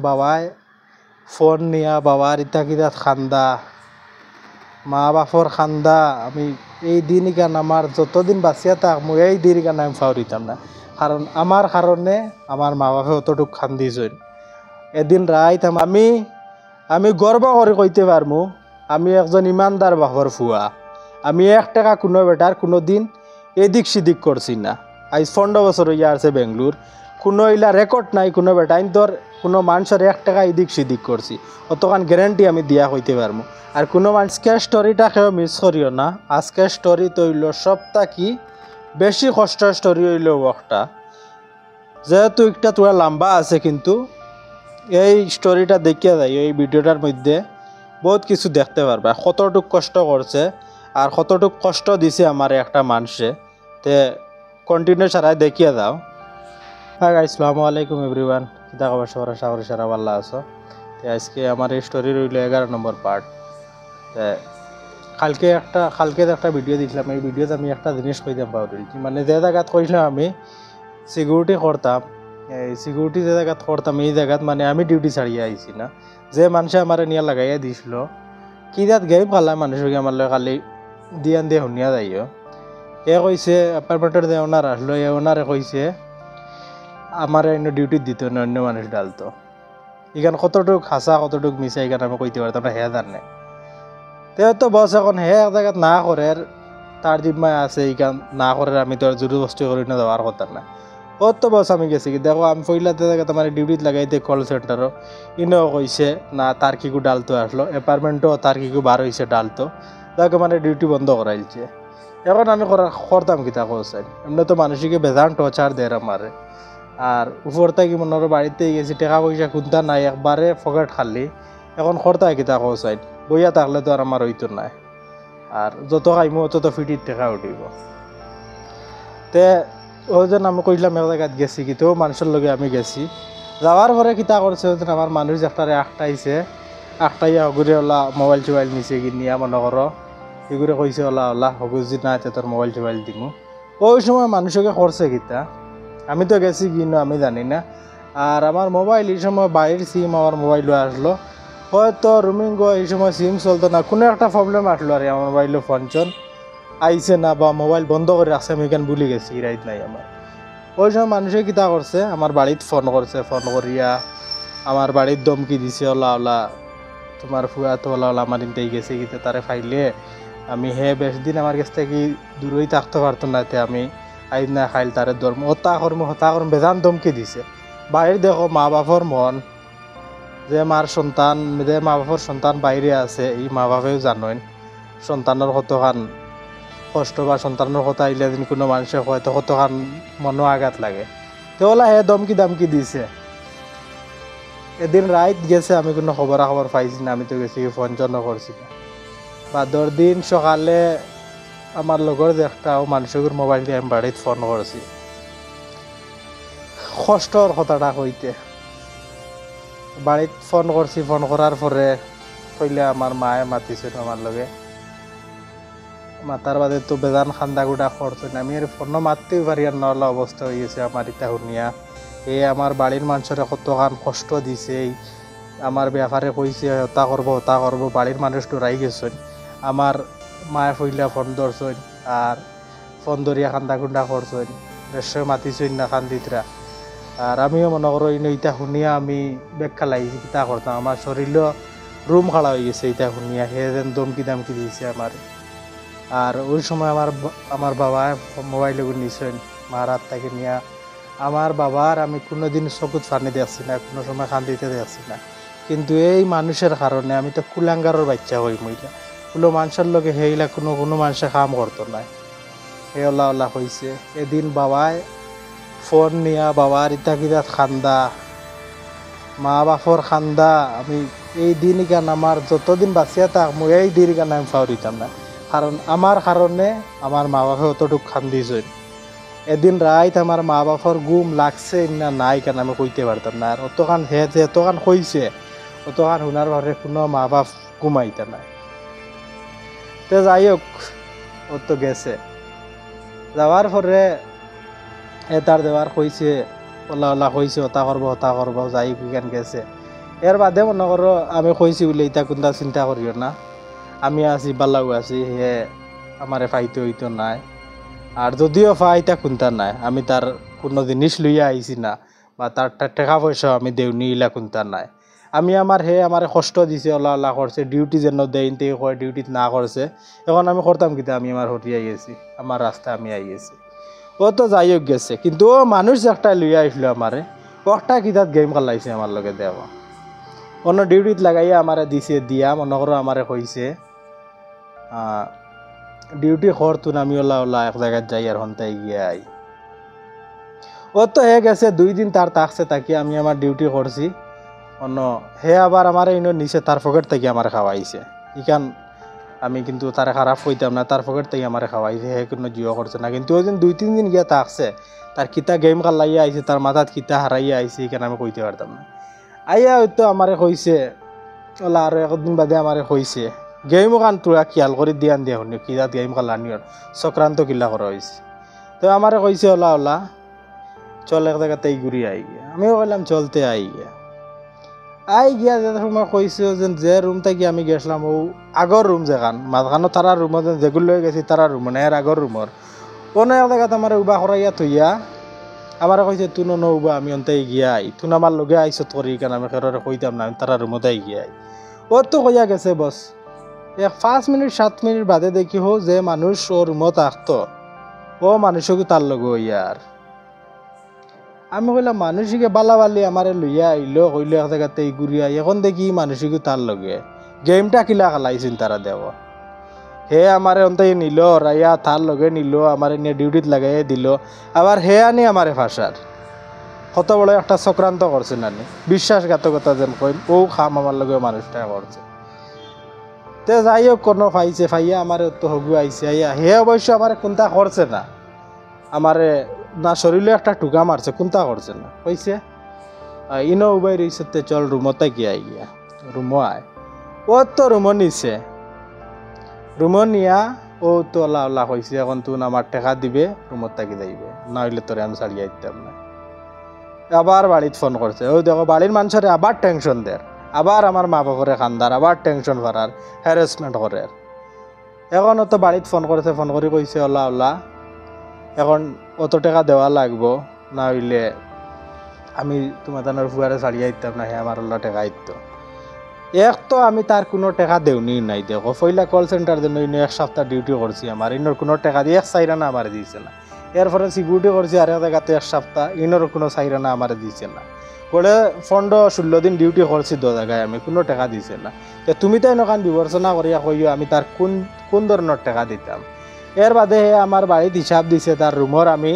বাবায় ফোন নিয়া বাবার ইতা কিতা খান্দা মা বাপর খান্দা আমি এই দিন ইকান আমার যতদিন বাঁচিয়া থাক মই এই দিন ইকান আমি ফাউরিতাম না, কারণ আমার কারণে আমার মা বাপে অতটুক খান্দিছেন। এদিন রাইত আমি গর্ব করে কইতে পারমু আমি একজন ইমানদার বাপর ফুয়া। আমি 1 টাকা কোনো বেটার কোনো দিন এদিক সেদিক করছি না। আজ 15 বছর হইয়া আছে বেঙ্গলোর, কোনো ইলা রেকর্ড নাই কোনো বেটাইন তোর কোনো মানুষের 1 টাকা এদিক সেদিক করছি, অতখান গ্যারান্টি আমি দিয়া কইতে পারমু। আর কোনো মানুষকে স্টোরিটা কেউ মিস করিও না। আজকের স্টোরি তো হইল সবটা কি বেশি কষ্টের স্টোরি হইল একটা, যেহেতু একটা তোরা লম্বা আছে, কিন্তু এই স্টোরিটা দেখিয়া যায় এই ভিডিওটার মধ্যে বহুত কিছু দেখতে পারবা, কতটুক কষ্ট করছে আর কতটুক কষ্ট দিছে আমার একটা মানুষে। তে কন্টিনিউ সারাই দেখিয়া যাও। হ্যাঁ গাইস, আসসালামু আলাইকুম এভরিওয়ান, কিতা খবর সবার? আশা করি সারা ভালো আছো। তো আজকে আমার এই স্টোরি রইল 11 নম্বর পার্ট। কালকে একটা ভিডিও দিছিলাম, এই ভিডিওতে আমি একটা জিনিস কইতাম পারি, মানে যে জায়গাত কইছিলাম আমি সিকিউরিটি করতাম, এই সিকিউরিটি যে জায়গাত করতাম এই জায়গাত মানে আমি ডিউটি ছাড়িয়ে আইছি না, যে মানুষে আমার নিয়ে লাগাইয়া দিছিল কি যাত গেম পালা মানুষকে আমার খালি দিয়ান দিয়ে শুনিয়া যাইও। এ কইছে অ্যাপার্টমেন্টের যে ওনার আসলো, এ ওনারে কইছে আমার অন্য ডিউটি দিত না, অন্য মানুষ ডালতো। এখানে কতটুক হাসা কতটুক মিশা এখানে আমি কইতে পারতাম না, হে জানে। তো বস এখন হে এক জায়গাত না করে তার জিম্মায় আছে, এইখান না করে আমি তো আর জোরবস্তি করি না, দেওয়ার কথা না। ও তো বস আমি গেছি কি দেখো আমি পইলাতে জায়গাতে মানে ডিউটিত লাগাইতে কল সেন্টারও ইনেও কইছে না তার কিকু ডালতো আসলো, অ্যাপার্টমেন্টও তার কিকু বার হয়েছে ডালতো, তাকে মানে ডিউটি বন্ধ করাইছে। এখন আমি করতাম কি তা কোসাই, এমনি তো মানুষকে বেজান টর্চার দেয় আমারে। আর উপর থেকে মনে হয় বাড়িতে গেছি টাকা পয়সা কোনটা নাই, একবারে পকেট খালি। এখন খরতা কি তা কোসাই বইয়া থাকলে তো আর আমার হইতো নাই, আর যত খাইমো তত তো ফিটির টাকা উঠিব। তে ওই জন্য আমি কইলাম এক জায়গাত গেছি, কিন্তু মানুষের লগে আমি গেছি। যাওয়ার পরে কিতা করছে আমার মানুষ একটারে আখটাইয়া হগুরে ওলা মোবাইল টোবাইল নিচে কিনিয়া মনে করো এগুলো কইছে ওলা হগুজি না তোর মোবাইল টোবাইল দিমু। ওই সময় মানুষকে করছে কিতা আমি তো গেছি কিনো আমি জানি না। আর আমার মোবাইল এই সময় বাইরের সিম আমার মোবাইলও আসলো, হয়তো রুমিং এই সময় সিম চলতো না, কোনো একটা প্রবলেম আসলো আর আমার মোবাইলও ফোনচন আইছে না বা মোবাইল বন্ধ করে রাখছে, আমি এখানে ভুলে গেছি রাইট নাই আমার। ওই সময় মানুষে কিতা করছে আমার বাড়িত ফোন করছে, ফোন করিয়া আমার বাড়ির দমকি দিছে ওলা তোমার ফুয়া তো ওলা আমার ইনতেই গেছে কিন্তু তারে ফাইলে আমি বেশ দিন আমার কাছ থেকে দূরই থাকতে পারতো না, তে আমি আইন না খাইল তারে ধর্ম হতা কর্ম বেজান দমকি দিছে। বাইরে দেখো মা বাপর মন, যে মা বাপর সন্তান বাইরে আছে এই মা বাপেও জানেন সন্তানের কতখান কষ্ট বা সন্তানের কথা আইলে দিন কোনো মানুষে হয়তো কতখান মনও আঘাত লাগে। তো ওলা দমকি দামকি দিছে। এদিন রাইত গেছে আমি কোনো খবর পাইছি না, আমি তো গেছি ফোন জন্য করছি না। বাদর দিন সকালে আমার লগর যে একটা মানুষের মোবাইল দিয়ে আমি বাড়িতে ফোন করছি কষ্টর কথাটা কইতে। বাড়িত ফোন করছি, ফোন করার পরে কইলে আমার মায়ে মাতিছিল আমার লগে, মাতার বাদে তো বেজান খান্দা গুড়া করছে না, আমি আর ফোনও মারতেই পারি আর নলা অবস্থা হয়ে গেছে আমার ইটা শুনিয়া। আমার বাড়ির মানুষের কতখান কষ্ট দিছে, আমার ব্যাপারে কইছে হতা করবো বাড়ির মানুষ ডরাই গেছেন। আমার মায়ে ফইলা ফোন ধরছেন আর ফোন ধরিয়া খান্দা খুন্দা করছেন, বেশি মাতিছেন না খান্দিতরা। আর আমিও মনে করো ইটা শুনিয়া আমি বেক্ষা লাগিয়েছি কিতা করতাম, আমার শরীরও রুম খাড়া হয়ে গেছে ইটা শুনিয়া। যেন দমকি দামকি দিয়েছে আমার। আর ওই সময় আমার বাবা মোবাইল নিছেন মার হাত থেকে নিয়া। আমার বাবার আমি কোনোদিন চকুত পানি দেখছি না, কোনো সময় কান্দিতে দেখছি না, কিন্তু এই মানুষের কারণে আমি তো কুলাঙ্গারের বাচ্চা হই মইলা। কোনো মানুষের লগে সেইলা কোনো মানুষে কাম করতো না, হে ওলা হয়েছে। এদিন বাবায় ফোন নিয়া বাবার ইটা কিতাত খান্দা মা বাপর খান্দা আমি এই দিন ইকান আমার যতদিন বাঁচিয়া থাক মই এই দিন ইকান আমি ফাউরিতাম না, কারণ আমার কারণে আমার মা বাপে অতটুক খান্দিছেন। এদিন রাইত আমার মা বাপর গুম লাগছে না নাই কেন আমি কইতে পারতাম না। আর অতখান এতখান কইছে অতখান শুনার পরে কোনো মা বাপ ঘুমাইতে নাই। তো যাই হোক ও তো গেছে, যাওয়ার পরে তার দেওয়ার কইছে ওলা কইছে হতা করবো যাই কেন গেছে। এর বাদে মনে করো আমি কইছি বলে এটা কোনটা চিন্তা করিও না, আমি আছি বালাও আছি, হে আমারে ফাইতে হইতো নাই। আর যদিও ফাইতা কোনটা নাই, আমি তার কোনো জিনিস লইয়া আইছি না বা তার টাকা পয়সা আমি দেউনি ইলা কোনটা নাই। আমি আমার আমারে কষ্ট দিছে, ওলা ওলা করছে, ডিউটি যেন দেইন তে কয় ডিউটিত না করছে, এখন আমি করতাম কিতা, আমি আমার হরিয়াই গেছি, আমার রাস্তা আমি আই গেছি। ও তো যাই হোক গেছে, কিন্তু ও মানুষ একটা লইয়া আইসলো আমারে, একটা কিতাত গেম খেলাইছে আমার লগে দেওয়া, অন্য ডিউটিত লাগাইয়া আমারে দিছে, দিয়া মনে করো আমারে কইছে ডিউটি করতুন, আমি ওলা ওলা এক জায়গায় যাই আর হন্তাই গিয়ে আই। ও তো হে গেছে 2 দিন তার থাকছে, তাকে আমি আমার ডিউটি করছি, অন্য হে আবার আমার ইনো নিচে তার পকেট থেকে আমার খাওয়াইছে। ইখান আমি কিন্তু তার খারাপ কইতাম না, তার পকেট থেকে আমার খাওয়াইছে, হে কোনো জিও করছে না। কিন্তু ওই দিন 2-3 দিন গিয়া থাকছে, তার কিতা গেম খেলাইয়া আইছে, তার মাথাত কিতা হারাইয়া আইছে, এখানে আমি কইতে পারতাম না। আইয়া হয়তো আমারে কইছে, ওলা আর একদিন বাদে আমারে কইছে গেম কান তোরা খেয়াল করে দিয়ান দিয়া শুনি কিতাত গেম খেলানির চক্রান্ত কিলা করা হয়েছে। তো আমারে কইছে ওলা ওলা চল এক জায়গাতে ঘুরি আই গিয়া। আমিও কইলাম চলতে আই গিয়া। আই গিয়া যে সময় কইছে যে রুম থেকে আমি গেছিলাম, ও আগর রুম যেখান মাঝখানো তারা রুমত যেগুলো লয়ে গেছি তারা রুম মানে এর আগর রুমর কোনো এক জায়গাতে আমার উবা করাইয়া থইয়া আমার কইছে তুই ন উবা, আমি অন্তাই গিয়া আই, তুই আমার লগে আইস তোর ইকান, আমি খেররে কইতাম না, আমি তারা রুমতে আই গিয়া আই। ও তো কইয়া গেছে বস, 5 মিনিট 7 মিনিট বাদে দেখি হো যে মানুষ ও রুমত আসতো, ও মানুষকে তার লগে ইয়ার। আমি কইলাম মানুষকে বালাবালি আমারে লইয়া আইলো, কইলো এক জায়গাতে ঘুরিয়া, এখন দেখি মানুষকে তার লগে গেমটা কিলা খেলাইছিল তারা দেব। হে আমারে অন্তাই নিল রাইয়া তার লগে নিল, আমারে নিয়ে ডিউটিত লাগাইয়া দিল, আবার হে আনি আমারে ফাঁসার কত বড় একটা চক্রান্ত করছে নানি, বিশ্বাসঘাতকতা যেন কইম, ও খাম আমার লগে মানুষটা করছে। তে যাই হোক কোনো ফাইছে, ফাইয়া আমার তো হগু আইছে, আইয়া হে অবশ্য আমার কোনটা করছে না, আমারে না শরীরে একটা টুকা মারছে, কোনটা করছে না, কইছে ইনো উবাই রইছে, চল রুমতে গিয়া গিয়া রুমো আয়। ও তো রুমো নিছে, রুমো নিয়া ও তো ওলা ওলা কইছে এখন তুই আমার টাকা দিবে রুমত থাকি যাইবে, না হইলে তোরে আমি ছাড়িয়ে দিতাম না। আবার বাড়িত ফোন করছে, ও দেখো বাড়ির মানুষের আবার টেনশন দেয়, আবার আমার মা বাপরে খান্দার, আবার টেনশন করার, হ্যারাসমেন্ট করে। এখন তো বাড়িত ফোন করেছে, ফোন করে কইছে ওলা ওলা এখন অত টাকা দেওয়া লাগবো, না হইলে আমি তোমার তানোর ফুয়ারে ছাড়িয়ে দিতাম না, হে আমার ওলা টাকা দিত। এক তো আমি তার কোনো টাকা দেউনি নাই, দেখো পয়লা কল সেন্টার জন্য ইনো 1 সপ্তাহ ডিউটি করছি, আমার ইনোর কোনো টাকা দিয়ে 1 চাইরানা আমার দিয়েছে না। এরপরে সিকিউরিটি করছি আর এক জায়গাতে 1 সপ্তাহ, ইনোর কোনো চাইরানা আমার দিয়েছে না। বলে 15-16 দিন ডিউটি করছি 2 জায়গায়, আমি কোনো টাকা দিছে না। তো তুমি তো এনেকান বিবেচনা করিয়া কইও আমি তার কোন ধরনের টাকা দিতাম। এর বাদে আমার বাড়িত হিসাব দিছে তার রুমর। আমি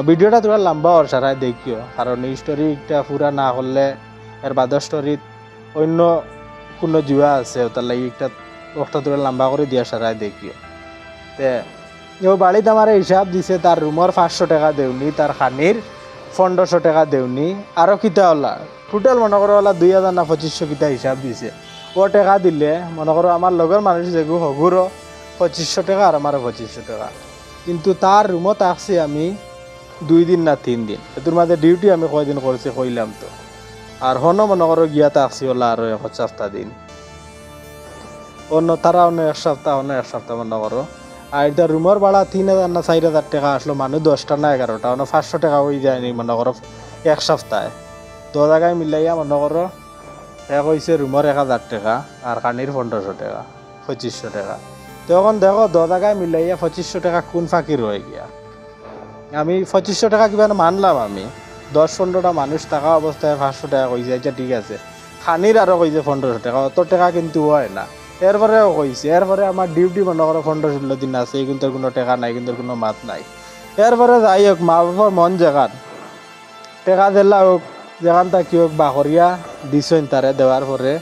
ভিডিওটা তোরা লম্বা ওর সারাই দেখিও, কারণ এই স্টোরিটা পুরা না করলে এর বাদে স্টোরিত অন্য কোনো জুয়া আছে, তার লাগে একটা তোরা লম্বা করে দিয়া সারাই দেখিও। তে ও বাড়িতে আমার হিসাব দিছে তার রুমর 500 টাকা দেউনি, তার খানির 1500 টাকা দেউনি, আরও কিতা ওলা টোটাল মনে করো ওলা 2000 না 2500 কিতা হিসাব দিছে। ও টাকা দিলে মনে করো আমার লগর মানুষ যেগু হগুরও 2500 টাকা আর আমারও 2500 টাকা। কিন্তু তার রুমত আসছি আমি 2 দিন না 3 দিন, এর মাঝে ডিউটি আমি কয়দিন করছি কইলাম তো। আর হনো মনে করো গিয়াতে আসছি ওলা আরও 1 দিন, অন্য তারা অন্য 1 সপ্তাহ, অন্য 1 সপ্তাহ মনে করো। আর এটা রুমের ভাড়া 3000 না 4000 টাকা আসলো, মানুষ 10টা না 11টা, অন্য 500 টাকা হয়ে যায়নি মনে করো 1 সপ্তাহে। 2 জায়গায় মিলাইয়া মনে করো এক হয়েছে রুমের 1000 টাকা আর খানির 1500 টাকা, 2500 টাকা। তখন দেখো 2 জায়গায় মিলাইয়া 2500 টাকা কোন ফাঁকি রয়ে গিয়া। আমি 2500 টাকা কিবা মানলাম, আমি 10-15টা মানুষ থাকা অবস্থায় 500 টাকা কইছে, এটা ঠিক আছে। খানির আরও কইছে 1500 টাকা, অত টাকা কিন্তু হয় না। এরপরেও কইছে, এরপরে আমার ডিউটি মনে করো 15-16 দিন আছে, কিন্তু কোনো টাকা নাই, কিন্তু কোনো মাত নাই। এরপরে যাই হোক মা বাবার মন যেখান টাকা দিলা হোক, যেখান থাকি হোক বাহরিয়া দিছেন তারে, দেওয়ার পরে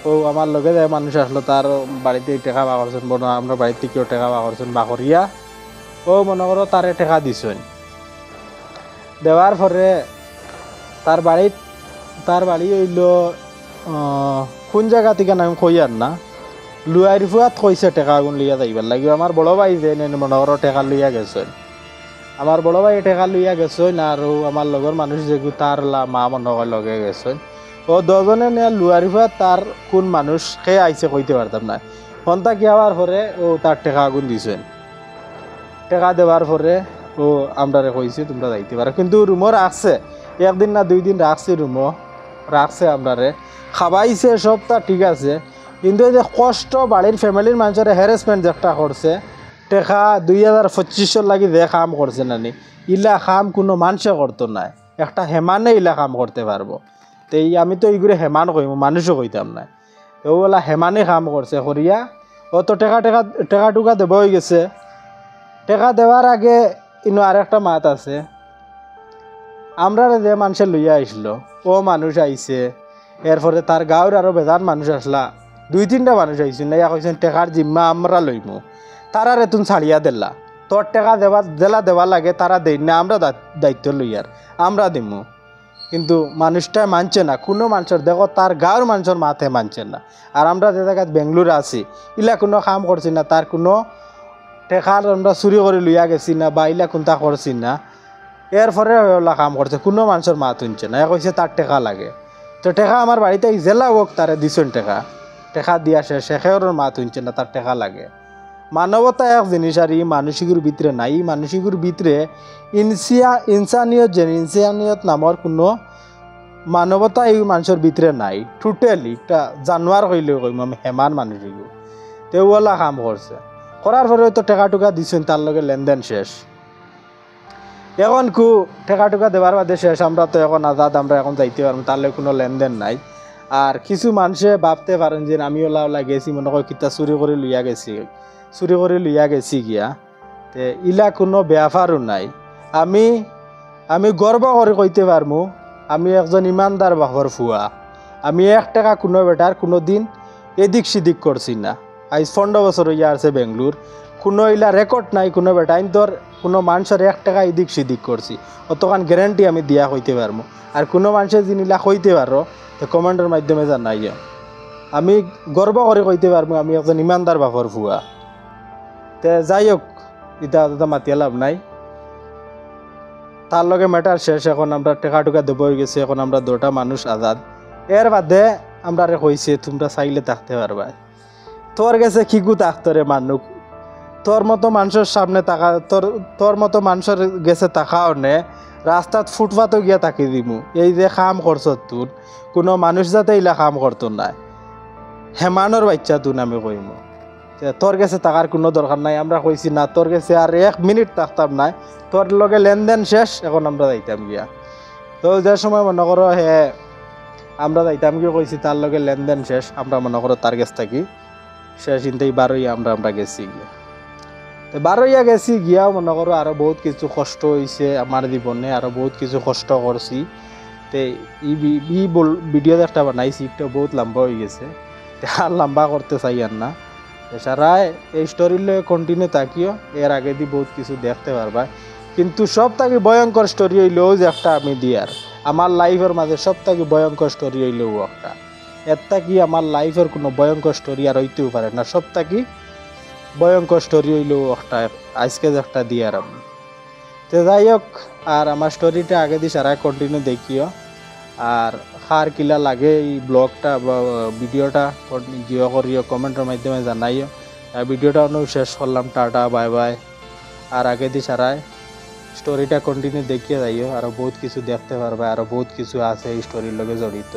ও আমার লগে যে মানুষ আসলো তার বাড়িতে টাকা বা করছেন, আমরা বাড়িতে কেউ টাকা বা করছেন বাহরিয়া, ও মনে করো তারে টাকা দিছেন। দেওয়ার পরে তার বাড়ি হইল কোন জায়গা থেকে আমি কই আর না, লুয়ারিফুয়াত কইছে টাকা আগুন লইয়া যাইবার লাগিব। আমার বড় ভাই যে মনে করো টাকা লইয়া গেছেন, আমার বড় ভাই টাকা লইয়া গেছেন, আর আমার লগর মানুষ যেগু তার মা মনে লগে গেছেন। ও 10 জনে নিয়ে লুয়ারিফা তার কোন মানুষ খেয়ে আইছে কইতে পারতাম না হন্তা কি হওয়ার পরে ও তার টাকা আগুন দিছেন টাকা দেওয়ার পরে ও আমরা কইছি তোমরা যাইতে পারো কিন্তু রুমও রাখছে একদিন না 2 দিন রাখছে রুমও রাখছে আমরারে খাবাইছে সবটা ঠিক আছে কিন্তু এই যে কষ্ট বাড়ির ফ্যামিলির মানুষের হ্যারাসমেন্ট যেটা করছে টাকা 2025 লাগি যে কাম করছে নানি ইলা কাম কোনো মানুষে করতো না একটা হেমানে ইলা কাম করতে পারবো তো এই আমি তো এইগুলো হেমান কইম মানুষও কইতাম না ওগুলা হেমানে কাম করছে করিয়া ও তো টাকা টুকা দেব হয়ে গেছে টাকা দেওয়ার আগে ইনো আরেকটা মাত আছে আমরা যে মানুষের লইয়া আইসলো ও মানুষ আইছে এরপরে তার গাঁৱৰ আরো বেজান মানুষ আসলা 2-3টা মানুষ আইছিল না কইছেন টাকার জিম্মা আমরা লইমু তারারে তুমি ছাড়িয়া দিলা তোর টাকা দেওয়া লাগে তারা দেই না আমরা দায়িত্ব লইয়ার আমরা দিমু কিন্তু মানুষটা মানছে না কোনো মানুষের দেখো তার গাঁৱৰ মানুষের মাথে মানছে না আর আমরা যে জায়গায় বেঙ্গলোর আছি ইলা কোনো কাম করছি না তার কোনো টেকার আমরা চুরি করে লইয়া গেছি না বা ইলা কোনটা করছি না এরপরে ওলা কাম করছে কোনো মানুষের মাত শুনছে না কইছে তার টাকা লাগে তো টাকা আমার বাড়িতে জেলা হোক তারে দিছেন টাকা দিয়া শেষের মাত শুনছে না তার টাকা লাগে মানবতা এক জিনিস আর ই মানসিকের ভিতরে নাই ই মানসিকের ভিতরে ইনসানিয়ত নামর কোনো মানবতা এই মানুষের ভিতরে নাই টোটালি একটা জানোয়ার কইলেও কইম আমি হেমান মানুষ তো ওলা কাম করছে করার পরে তো টাকা টুকা দিছেন তার লগে লেনদেন শেষ এখন টাকা টুকা দেওয়ার বাদে শেষ আমরা তো এখন আজাদ আমরা এখন যাইতে পারবো তাহলে কোনো লেনদেন নাই আর কিছু মানুষে ভাবতে পারেন যে আমি ওলা গেছি মনে করি কিতা চুরি করে লইয়া গেছি গিয়া তে ইলা কোনো ব্যাপারও নাই আমি গর্ব করে কইতে পারমু আমি একজন ইমানদার বাপর ফুয়া আমি 1 টাকা কোনো বেটার কোনো দিন এদিক সেদিক করছি না আজ 15 বছর হইয়া আছে বেঙ্গলোর কোনো ইলা রেকর্ড নাই কোনো বেটা তোর কোনো মানুষের 1 টাকা এদিক সেদিক করছি অতখান গ্যারান্টি আমি দিয়া কইতে পারবো আর কোনো মানুষের জিনিলা কইতে পারো তো কমেন্টের মাধ্যমে জানাইও আমি গর্ব করে কইতে পারবো আমি একজন ইমানদার বাপর ফুয়া তে যাই হোক এটা মাতিয়া লাভ নাই তার লগে ম্যাটার শেষ এখন আমরা টাকা টুকা দেব হয়ে গেছে এখন আমরা 2টা মানুষ আজাদ এর বাদে আমরা কইছে তোমরা চাইলে থাকতে পারবা তোর গেছে কিগু থাকতো রে মানুষ তোর মতো মানুষের সামনে তাকা তোর মতো মানুষের গেছে তাকাও নে রাস্তাত ফুটপাতও গিয়া তাকি দিমু এই যে কাম করছ তোর কোনো মানুষ যাতে ইলা কাম করতো না হেমানোর বাচ্চা তুন আমি কইমু তোর গেছে টাকার কোনো দরকার নাই আমরা কইছি না তোর গেছে আর 1 মিনিট থাকতাম না তোর লগে লেনদেন শেষ এখন আমরা যাইতাম গিয়া তো যে সময় মনে করো আমরা যাইতাম গিয়ে কইছি তার লগে লেনদেন শেষ আমরা মনে করো তার গেছ থাকি শেষ ইনতেই 12 আমরা গেছি গিয়া তো 12 গেছি গিয়াও মনে করো আরো বহুত কিছু কষ্ট হয়েছে আমার জীবনে আরো বহুত কিছু কষ্ট করছি তো ই ভিডিও একটা বানাইছি একটা বহুত লম্বা হয়ে গেছে আর লম্বা করতে চাই আর না সারাই এই স্টোরির লগে কন্টিনিউ থাকিও এর আগে দি বহুত কিছু দেখতে পারবা কিন্তু সব থেকে ভয়ঙ্কর স্টোরি হইলেও যে একটা আমি দিয়ার আমার লাইফের মাঝে সব থেকে ভয়ঙ্কর স্টোরি হইলেও একটা এরটা কি আমার লাইফের কোনো ভয়ঙ্কর স্টোরি আর হইতেও পারে না সব থেকে ভয়ঙ্কর স্টোরি হইলেও একটা আজকে যে একটা দিয়ার আমি তো যাই হোক আর আমার স্টোরিটা আগে দিয়ে সারা কন্টিনিউ দেখিও আর কার কিলা লাগে এই ব্লগটা বা ভিডিওটা জিও করিও কমেন্টের মাধ্যমে জানাইও ভিডিওটা শেষ করলাম টাটা বাই বাই আর আগে দিয়ে সারায় স্টোরিটা কন্টিনিউ দেখিয়ে যাইও আরও বহুত কিছু দেখতে পারবা আরও বহুত কিছু আছে এই স্টোরির লগে জড়িত।